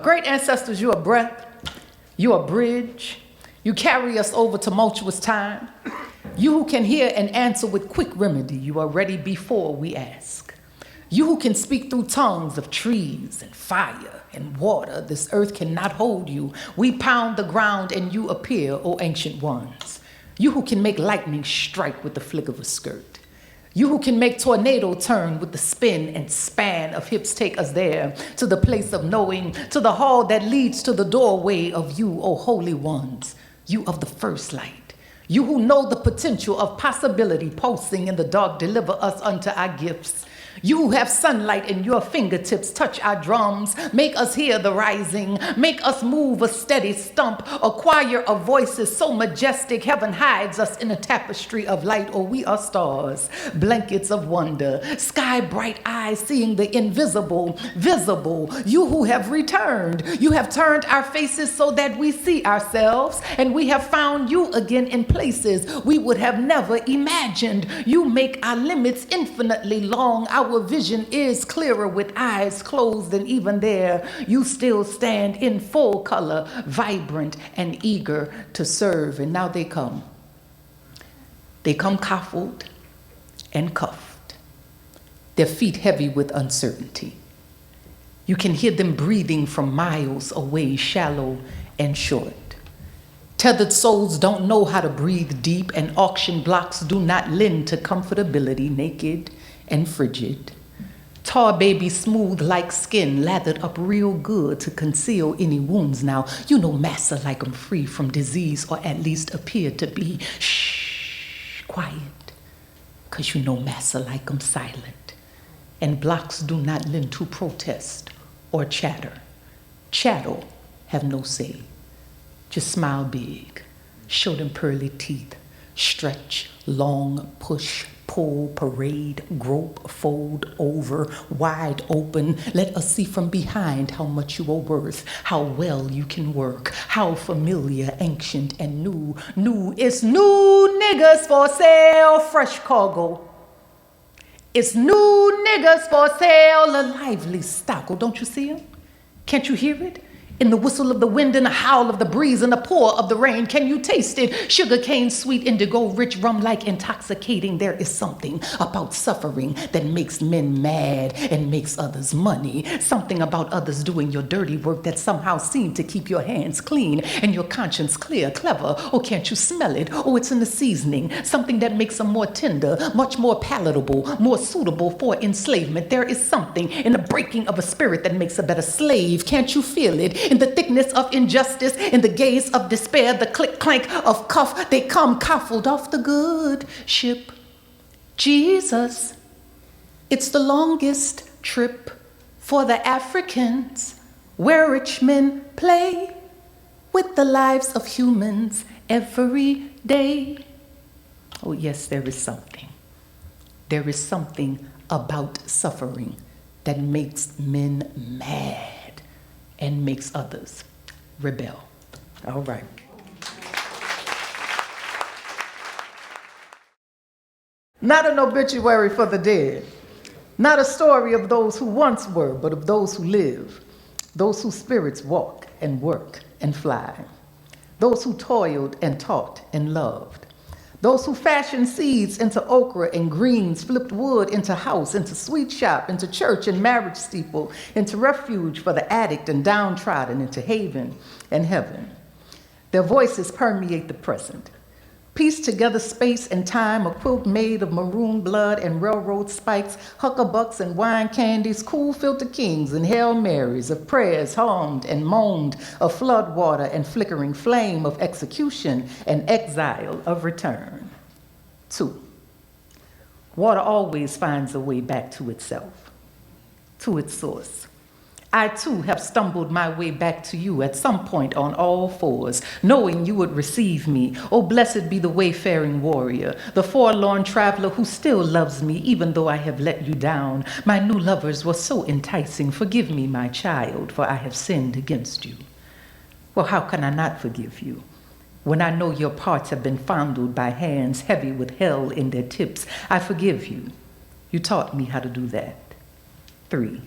Great ancestors, you are breath, you are bridge, you carry us over tumultuous time. You who can hear and answer with quick remedy, you are ready before we ask. You who can speak through tongues of trees and fire and water, this earth cannot hold you. We pound the ground and you appear, O ancient ones. You who can make lightning strike with the flick of a skirt. You who can make tornado turn with the spin and span of hips, take us there, to the place of knowing, to the hall that leads to the doorway of you, O holy ones, you of the first light. You who know the potential of possibility pulsing in the dark, deliver us unto our gifts. You who have sunlight in your fingertips, touch our drums, make us hear the rising, make us move a steady stump, a choir of voices so majestic, heaven hides us in a tapestry of light, or we are stars, blankets of wonder, sky bright eyes seeing the invisible, visible. You who have returned, you have turned our faces so that we see ourselves, and we have found you again in places we would have never imagined. You make our limits infinitely long. Our vision is clearer with eyes closed, and even there, you still stand in full color, vibrant and eager to serve. And now they come. They come coffled and cuffed, their feet heavy with uncertainty. You can hear them breathing from miles away, shallow and short. Tethered souls don't know how to breathe deep, and auction blocks do not lend to comfortability, naked and frigid. Tar baby smooth like skin, lathered up real good to conceal any wounds. Now, you know massa like 'em free from disease, or at least appear to be. Shh, quiet, 'cause you know massa like 'em silent. And blocks do not lend to protest or chatter. Chattel have no say. Just smile big, show them pearly teeth, stretch, long, push, pull, parade, grope, fold, over, wide open. Let us see from behind how much you are worth, how well you can work, how familiar, ancient, and new. New, it's new niggas for sale, fresh cargo. It's new niggas for sale, a lively stock. Oh, don't you see them? Can't you hear it? In the whistle of the wind and the howl of the breeze and the pour of the rain, can you taste it? Sugar cane, sweet indigo, rich rum-like intoxicating. There is something about suffering that makes men mad and makes others money. Something about others doing your dirty work that somehow seem to keep your hands clean and your conscience clear, clever. Oh, can't you smell it? Oh, it's in the seasoning. Something that makes them more tender, much more palatable, more suitable for enslavement. There is something in the breaking of a spirit that makes a better slave. Can't you feel it? In the thickness of injustice, in the gaze of despair, the click-clank of cuff, they come coffled off the good ship. Jesus, it's the longest trip for the Africans, where rich men play with the lives of humans every day. Oh yes, there is something. There is something about suffering that makes men mad and makes others rebel. All right. Not an obituary for the dead, not a story of those who once were, but of those who live, those whose spirits walk and work and fly, those who toiled and taught and loved, those who fashioned seeds into okra and greens, flipped wood into house, into sweet shop, into church and marriage steeple, into refuge for the addict and downtrodden, into haven and heaven. Their voices permeate the present. Piece together space and time, a quilt made of maroon blood and railroad spikes, huckabucks and wine candies, cool filter kings and Hail Marys of prayers hummed and moaned, of flood water and flickering flame, of execution and exile, of return. 2, water always finds a way back to itself, to its source. I too have stumbled my way back to you at some point on all fours, knowing you would receive me. Oh, blessed be the wayfaring warrior, the forlorn traveler who still loves me even though I have let you down. My new lovers were so enticing. Forgive me, my child, for I have sinned against you. Well, how can I not forgive you when I know your parts have been fondled by hands heavy with hell in their tips? I forgive you. You taught me how to do that. 3,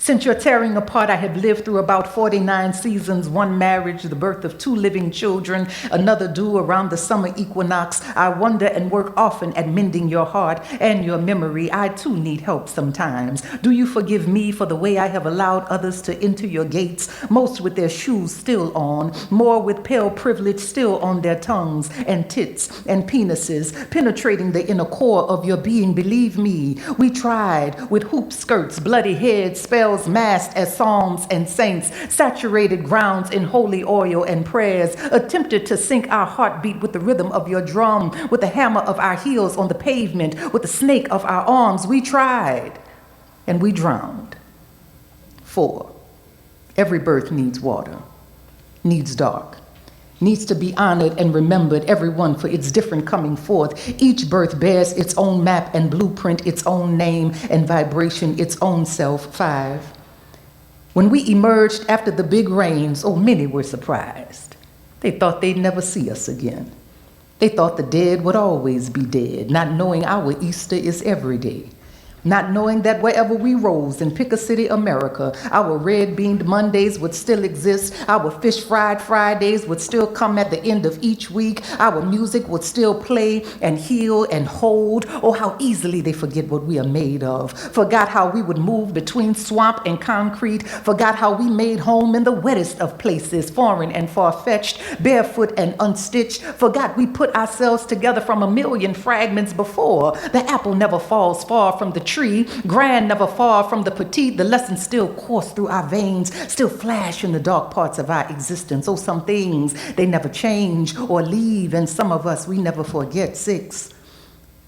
Since your tearing apart, I have lived through about 49 seasons, one marriage, the birth of 2 living children, another due around the summer equinox. I wonder and work often at mending your heart and your memory. I too need help sometimes. Do you forgive me for the way I have allowed others to enter your gates, most with their shoes still on, more with pale privilege still on their tongues and tits and penises, penetrating the inner core of your being? Believe me, we tried with hoop skirts, bloody heads, spells masked as psalms and saints, saturated grounds in holy oil and prayers, attempted to sync our heartbeat with the rhythm of your drum, with the hammer of our heels on the pavement, with the snake of our arms. We tried, and we drowned. 4, every birth needs water, needs dark, needs to be honored and remembered, everyone for its different coming forth. Each birth bears its own map and blueprint, its own name and vibration, its own self. 5, when we emerged after the big rains, oh, many were surprised. They thought they'd never see us again. They thought the dead would always be dead, not knowing our Easter is every day. Not knowing that wherever we rose in Picker City, America, our red-beamed Mondays would still exist, our fish-fried Fridays would still come at the end of each week, our music would still play and heal and hold. Oh, how easily they forget what we are made of. Forgot how we would move between swamp and concrete. Forgot how we made home in the wettest of places, foreign and far-fetched, barefoot and unstitched. Forgot we put ourselves together from a million fragments before. The apple never falls far from the tree, grand never far from the petite. The lessons still course through our veins, still flash in the dark parts of our existence. Oh, some things, they never change or leave, and some of us, we never forget. 6,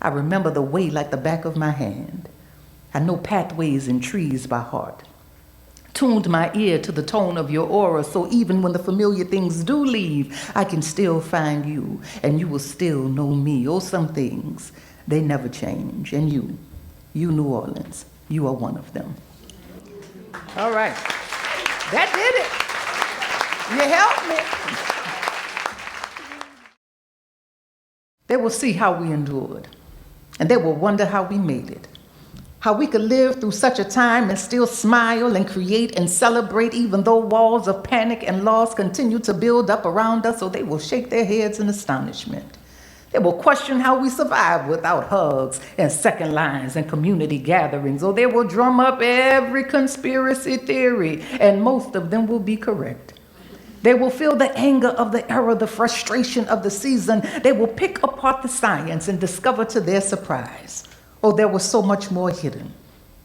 I remember the way like the back of my hand. I know pathways and trees by heart. Tuned my ear to the tone of your aura, so even when the familiar things do leave, I can still find you, and you will still know me. Oh, some things, they never change, and you, New Orleans, you are one of them. All right. That did it. You helped me. They will see how we endured, and they will wonder how we made it. How we could live through such a time and still smile and create and celebrate, even though walls of panic and loss continue to build up around us, so they will shake their heads in astonishment. They will question how we survive without hugs and second lines and community gatherings, or they will drum up every conspiracy theory, and most of them will be correct. They will feel the anger of the era, the frustration of the season. They will pick apart the science and discover to their surprise, oh, there was so much more hidden.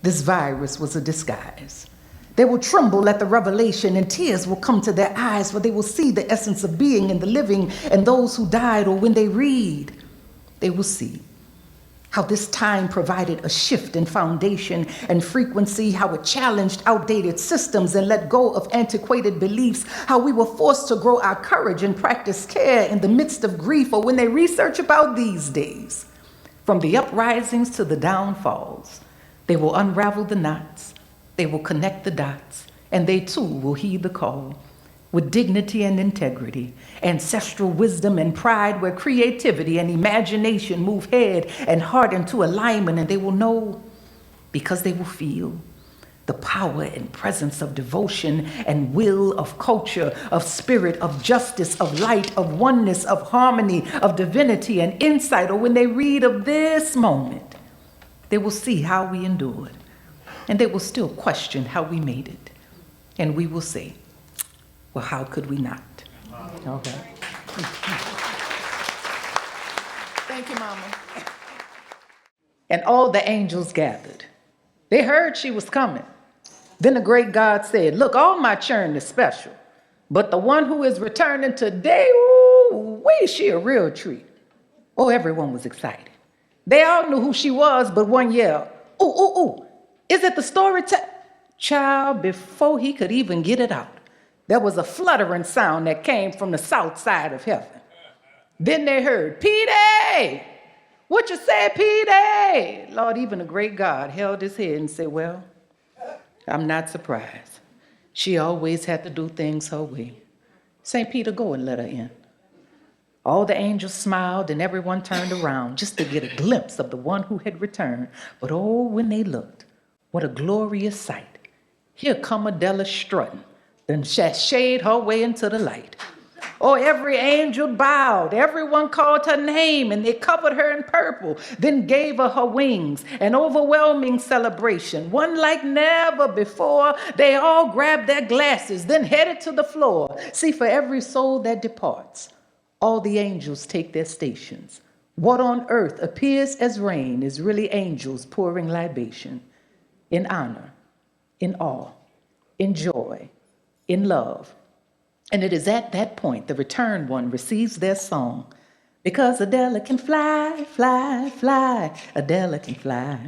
This virus was a disguise. They will tremble at the revelation, and tears will come to their eyes, for they will see the essence of being in the living and those who died. Or when they read, they will see how this time provided a shift in foundation and frequency, how it challenged outdated systems and let go of antiquated beliefs, how we were forced to grow our courage and practice care in the midst of grief. Or when they research about these days, from the uprisings to the downfalls, they will unravel the knots. They will connect the dots, and they too will heed the call with dignity and integrity, ancestral wisdom and pride, where creativity and imagination move head and heart into alignment. And they will know, because they will feel, the power and presence of devotion and will, of culture, of spirit, of justice, of light, of oneness, of harmony, of divinity and insight. Or when they read of this moment, they will see how we endured. And they will still question how we made it. And we will say, well, how could we not? Okay. Thank you, Mama. And all the angels gathered. They heard she was coming. Then the great God said, look, all my churn is special, but the one who is returning today, ooh, she a real treat. Oh, everyone was excited. They all knew who she was, but one yelled, ooh, ooh, ooh. Is it the story child? Before he could even get it out, there was a fluttering sound that came from the south side of heaven. Then they heard, Petey! What you say, Petey? Lord, even the great God held his head and said, well, I'm not surprised. She always had to do things her way. St. Peter, go and let her in. All the angels smiled and everyone turned around just to get a glimpse of the one who had returned. But oh, when they looked, what a glorious sight. Here come Adela strutting, then sashayed her way into the light. Oh, every angel bowed, everyone called her name, and they covered her in purple, then gave her wings, an overwhelming celebration, one like never before. They all grabbed their glasses, then headed to the floor. See, for every soul that departs, all the angels take their stations. What on earth appears as rain is really angels pouring libation in honor, in awe, in joy, in love. And it is at that point the returned one receives their song. Because Adela can fly, fly, fly. Adela can fly.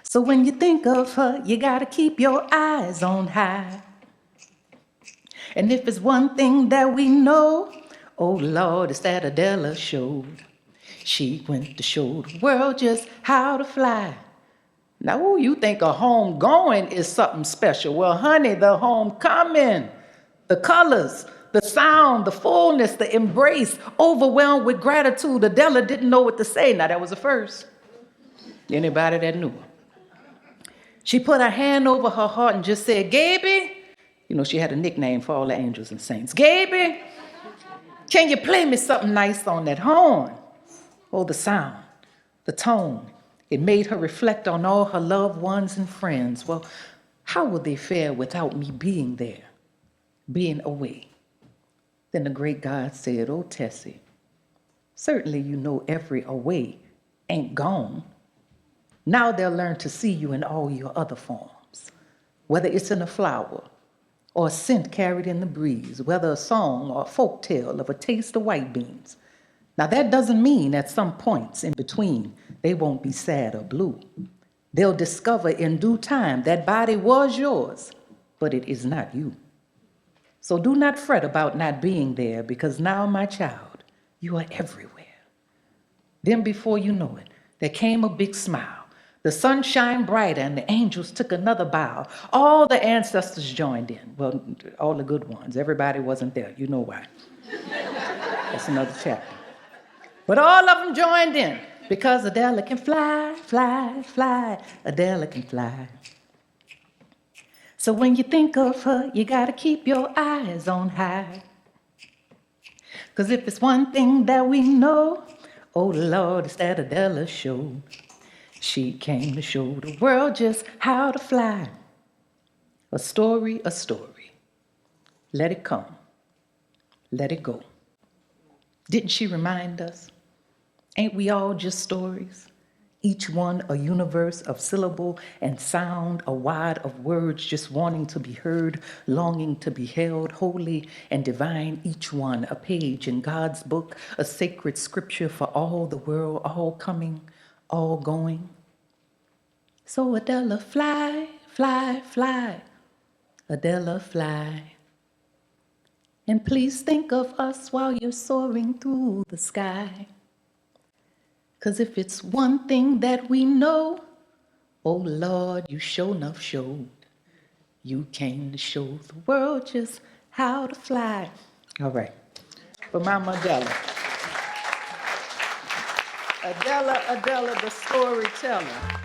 So when you think of her, you gotta keep your eyes on high. And if it's one thing that we know, oh Lord, it's that Adela showed. She went to show the world just how to fly. Now, you think a home going is something special. Well, honey, the homecoming, the colors, the sound, the fullness, the embrace, overwhelmed with gratitude. Adela didn't know what to say. Now, that was the first. Anybody that knew her? She put her hand over her heart and just said, Gaby, you know, she had a nickname for all the angels and saints. Gaby, can you play me something nice on that horn? Oh, the sound, the tone. It made her reflect on all her loved ones and friends. Well, how would they fare without me being there, being away? Then the great God said, oh, Tessie, certainly you know every away ain't gone. Now they'll learn to see you in all your other forms, whether it's in a flower or a scent carried in the breeze, whether a song or a folk tale of a taste of white beans. Now, that doesn't mean at some points in between they won't be sad or blue. They'll discover in due time that body was yours, but it is not you. So do not fret about not being there, because now, my child, you are everywhere. Then before you know it, there came a big smile. The sun shined brighter and the angels took another bow. All the ancestors joined in. Well, all the good ones. Everybody wasn't there. You know why. That's another chapter. But all of them joined in because Adela can fly, fly, fly. Adela can fly. So when you think of her, you gotta keep your eyes on high. Because if it's one thing that we know, oh Lord, it's that Adela showed. She came to show the world just how to fly. A story, a story. Let it come. Let it go. Didn't she remind us? Ain't we all just stories? Each one a universe of syllable and sound, a wad of words just wanting to be heard, longing to be held, holy and divine, each one a page in God's book, a sacred scripture for all the world, all coming, all going. So Adela, fly, fly, fly. Adela, fly. And please think of us while you're soaring through the sky. 'Cause if it's one thing that we know, oh Lord, you sure enough showed. You came to show the world just how to fly. All right, for Mama Adela. Adela, the storyteller.